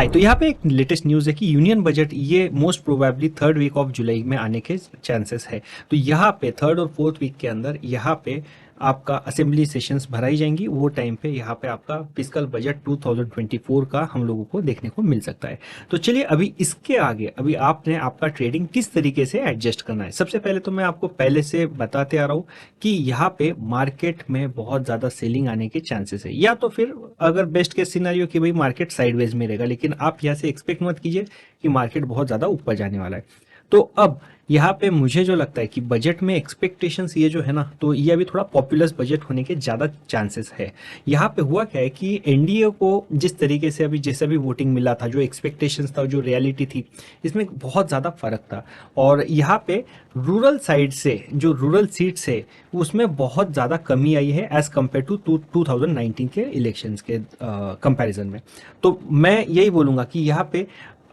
हाय, तो यहाँ पे एक लेटेस्ट न्यूज़ है कि यूनियन बजट ये most probably third week of July में आने के चांसेस है। तो यहाँ पे थर्ड और फोर्थ वीक के अंदर यहाँ पे आपका असेंबली सेशंस भराई जाएंगी। वो टाइम पे यहाँ पे आपका फिस्कल बजट 2024 का हम लोगों को देखने को मिल सकता है। तो चलिए अभी इसके आगे अभी आपने आपका ट्रेडिंग किस तरीके से एडजस्ट करना है। सबसे पहले तो मैं आपको पहले से बताते आ रहा हूँ कि यहाँ पे मार्केट में बहुत ज़्यादा सेलिंग आने के चांसेस है, या तो फिर अगर बेस्ट केस सिनेरियो कि भाई मार्केट साइडवेज में रहेगा, लेकिन आप यहाँ से एक्सपेक्ट मत कीजिए कि मार्केट बहुत ज़्यादा ऊपर जाने वाला है। तो अब यहाँ पे मुझे जो लगता है कि बजट में एक्सपेक्टेशंस ये जो है ना, तो ये अभी थोड़ा पॉपुलस बजट होने के ज़्यादा चांसेस है। यहाँ पे हुआ क्या है कि एनडीए को जिस तरीके से अभी जैसा भी वोटिंग मिला था, जो एक्सपेक्टेशंस था, जो रियलिटी थी, इसमें बहुत ज़्यादा फर्क था। और यहाँ पे रूरल साइड से जो रूरल सीट्स है उसमें बहुत ज़्यादा कमी आई है एज़ कम्पेयर टू 2019 के इलेक्शंस के कंपैरिजन में। तो मैं यही बोलूँगा कि यहाँ पे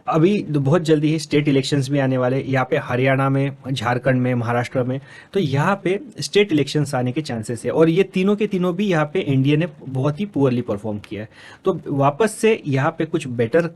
अभी बहुत जल्दी ही स्टेट इलेक्शंस भी आने वाले, यहाँ पे हरियाणा में, झारखंड में, महाराष्ट्र में। तो यहाँ पे स्टेट इलेक्शंस आने के चांसेस है, और ये तीनों के तीनों भी यहाँ पे एनडीए ने बहुत ही पुअरली परफॉर्म किया है। तो वापस से यहाँ पे कुछ बेटर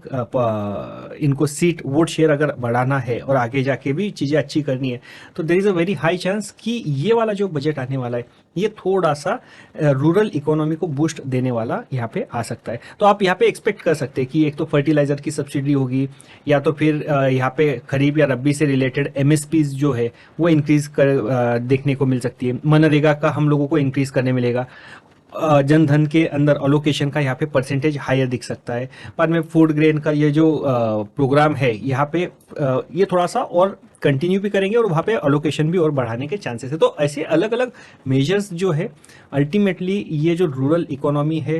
इनको सीट वोट शेयर अगर बढ़ाना है और आगे जाके भी चीज़ें अच्छी करनी है, तो there is a very high chance कि ये वाला जो बजट आने वाला है ये थोड़ा सा रूरल इकोनॉमी को बूस्ट देने वाला यहाँ पे आ सकता है। तो आप यहाँ पे एक्सपेक्ट कर सकते हैं कि एक तो फर्टिलाइजर की सब्सिडी होगी, या तो फिर यहाँ पे खरीफ या रबी से रिलेटेड एमएसपीज जो है वो इंक्रीज कर देखने को मिल सकती है। मनरेगा का हम लोगों को इंक्रीज करने मिलेगा। जनधन के अंदर अलोकेशन का यहाँ पे परसेंटेज हायर दिख सकता है। बाद में फूड ग्रेन का ये जो प्रोग्राम है यहाँ पे ये थोड़ा सा और कंटिन्यू भी करेंगे, और वहाँ पे अलोकेशन भी और बढ़ाने के चांसेस है। तो ऐसे अलग अलग मेजर्स जो है अल्टीमेटली ये जो रूरल इकोनॉमी है,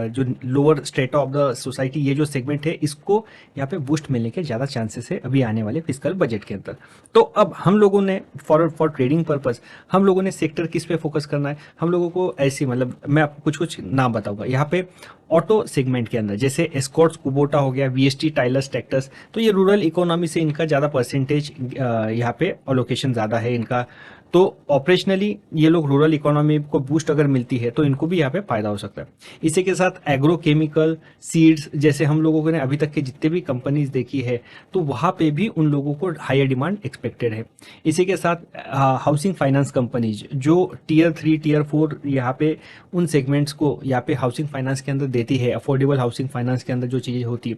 जो lower strata of the society, ये जो सेगमेंट है, इसको यहाँ पे बूस्ट मिलने के ज़्यादा चांसेस है अभी आने वाले फिस्कल बजट के अंदर। तो अब हम लोगों ने फॉर ट्रेडिंग पर्पस हम लोगों ने सेक्टर किस पे फोकस करना है। हम लोगों को ऐसी, मतलब मैं आपको कुछ कुछ नाम बताऊंगा यहाँ पे। ऑटो सेगमेंट के अंदर जैसे एस्कॉर्ट्स कुबोटा हो गया, वीएसटी टाइलर्स ट्रैक्टर्स, तो ये रूरल इकोनॉमी से इनका ज़्यादा परसेंटेज यहाँ पे अलोकेशन ज़्यादा है इनका। तो ऑपरेशनली ये लोग रूरल इकोनॉमी को बूस्ट अगर मिलती है तो इनको भी यहाँ पे फायदा हो सकता है। इसी के साथ एग्रो केमिकल, सीड्स, जैसे हम लोगों ने अभी तक के जितने भी कंपनीज देखी है तो वहाँ पे भी उन लोगों को हायर डिमांड एक्सपेक्टेड है। इसी के साथ हाउसिंग फाइनेंस कंपनीज जो टियर 3 टियर 4 यहाँ पे उन सेगमेंट्स को यहाँ पे हाउसिंग फाइनेंस के अंदर देती है, अफोर्डेबल हाउसिंग फाइनेंस के अंदर जो चीज़ें होती है,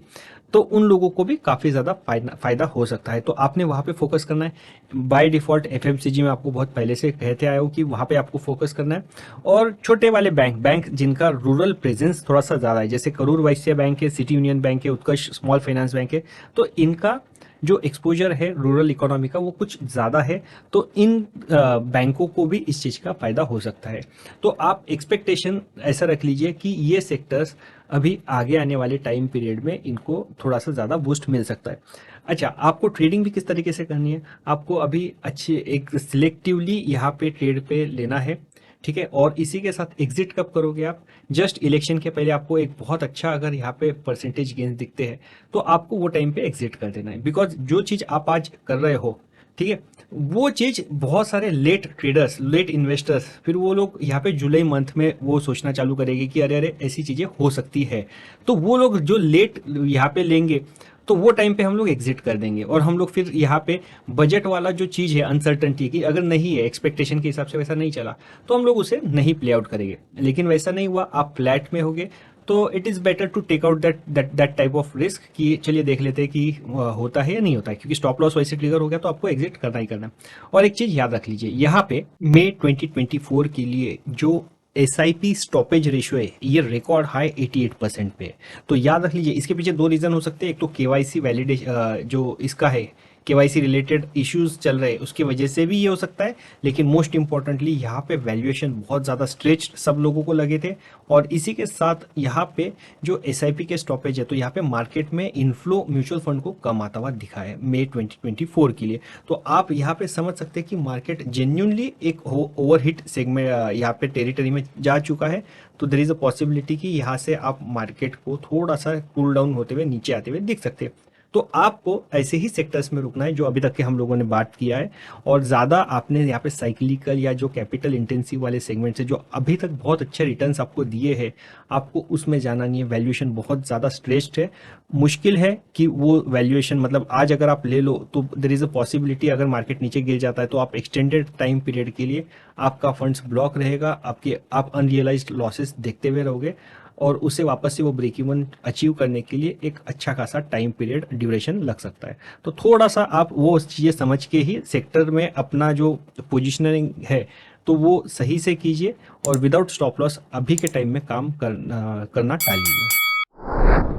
तो उन लोगों को भी काफ़ी ज़्यादा फायदा हो सकता है। तो आपने वहाँ पे फोकस करना है। बाय डिफ़ॉल्ट एफएमसीजी में आपको बहुत पहले से कहते आया हूँ कि वहाँ पे आपको फोकस करना है। और छोटे वाले बैंक जिनका रूरल प्रेजेंस थोड़ा सा ज़्यादा है, जैसे करूर वैश्य बैंक है, सिटी यूनियन बैंक है, उत्कर्ष स्मॉल फाइनेंस बैंक है, तो इनका जो एक्सपोजर है रूरल इकोनॉमी का वो कुछ ज़्यादा है। तो इन बैंकों को भी इस चीज़ का फ़ायदा हो सकता है। तो आप एक्सपेक्टेशन ऐसा रख लीजिए कि ये सेक्टर्स अभी आगे आने वाले टाइम पीरियड में इनको थोड़ा सा ज़्यादा बूस्ट मिल सकता है। अच्छा, आपको ट्रेडिंग भी किस तरीके से करनी है, आपको अभी अच्छे एक सिलेक्टिवली यहाँ पे ट्रेड पे लेना है, ठीक है। और इसी के साथ एग्जिट कब करोगे आप, जस्ट इलेक्शन के पहले आपको एक बहुत अच्छा अगर यहाँ पे परसेंटेज गेंस दिखते हैं तो आपको वो टाइम पे एग्जिट कर देना है। बिकॉज जो चीज़ आप आज कर रहे हो, ठीक है, वो चीज़ बहुत सारे लेट ट्रेडर्स, लेट इन्वेस्टर्स, फिर वो लोग यहाँ पे जुलाई मंथ में वो सोचना चालू करेंगे कि अरे अरे ऐसी चीज़ें हो सकती है। तो वो लोग जो लेट यहाँ पे लेंगे तो वो टाइम पे हम लोग एग्जिट कर देंगे, और हम लोग फिर यहाँ पे बजट वाला जो चीज़ है अनसर्टनटी की, अगर नहीं है, एक्सपेक्टेशन के हिसाब से वैसा नहीं चला, तो हम लोग उसे नहीं प्ले आउट करेंगे। लेकिन वैसा नहीं हुआ, आप फ्लैट में होगे, तो it is better to take out that type of risk कि चलिए देख लेते हैं कि होता है या नहीं होता है, क्योंकि स्टॉप लॉस वैसे ट्रिगर हो गया तो आपको एग्जिट करना ही करना है। और एक चीज़ याद रख लीजिए, यहाँ पे मई 2024 के लिए जो SIP स्टॉपेज रेशियो है ये रिकॉर्ड हाई 88% पे है। तो याद रख लीजिए, इसके पीछे दो रीजन हो सकते हैं। एक तो केवाईसी वैलिडेशन जो इसका है, केवाईसी रिलेटेड इश्यूज चल रहे हैं उसकी वजह से भी ये हो सकता है, लेकिन मोस्ट इंपॉर्टेंटली यहाँ पे वैल्यूएशन बहुत ज़्यादा स्ट्रेच्ड सब लोगों को लगे थे। और इसी के साथ यहाँ पे जो SIP के स्टॉपेज है, तो यहाँ पे मार्केट में इनफ्लो म्यूचुअल फंड को कम आता हुआ दिखा है मई 2024 के लिए। तो आप यहाँ पे समझ सकते हैं कि मार्केट जेन्युइनली एक ओवरहिट सेगमेंट यहाँ पे टेरिटरी में जा चुका है। तो देयर इज अ पॉसिबिलिटी कि यहाँ से आप मार्केट को थोड़ा सा कूल डाउन होते हुए नीचे आते हुए दिख सकते हैं। तो आपको ऐसे ही सेक्टर्स में रुकना है जो अभी तक के हम लोगों ने बात किया है, और ज़्यादा आपने यहाँ पे साइक्लिकल या जो कैपिटल इंटेंसिव वाले सेगमेंट्स है जो अभी तक बहुत अच्छे रिटर्न्स आपको दिए हैं, आपको उसमें जाना नहीं है। वैल्यूएशन बहुत ज़्यादा स्ट्रेस्ड है, मुश्किल है कि वो वैल्यूएशन, मतलब आज अगर आप ले लो तो देर इज़ अ पॉसिबिलिटी अगर मार्केट नीचे गिर जाता है तो आप एक्सटेंडेड टाइम पीरियड के लिए आपका फंड्स ब्लॉक रहेगा, आप अनरियलाइज्ड लॉसेस देखते हुए रहोगे, और उसे वापस से वो ब्रेक इवन अचीव करने के लिए एक अच्छा खासा टाइम पीरियड ड्यूरेशन लग सकता है। तो थोड़ा सा आप वो चीज़ें समझ के ही सेक्टर में अपना जो पोजिशनिंग है तो वो सही से कीजिए, और विदाउट स्टॉप लॉस अभी के टाइम में काम करना टालिए।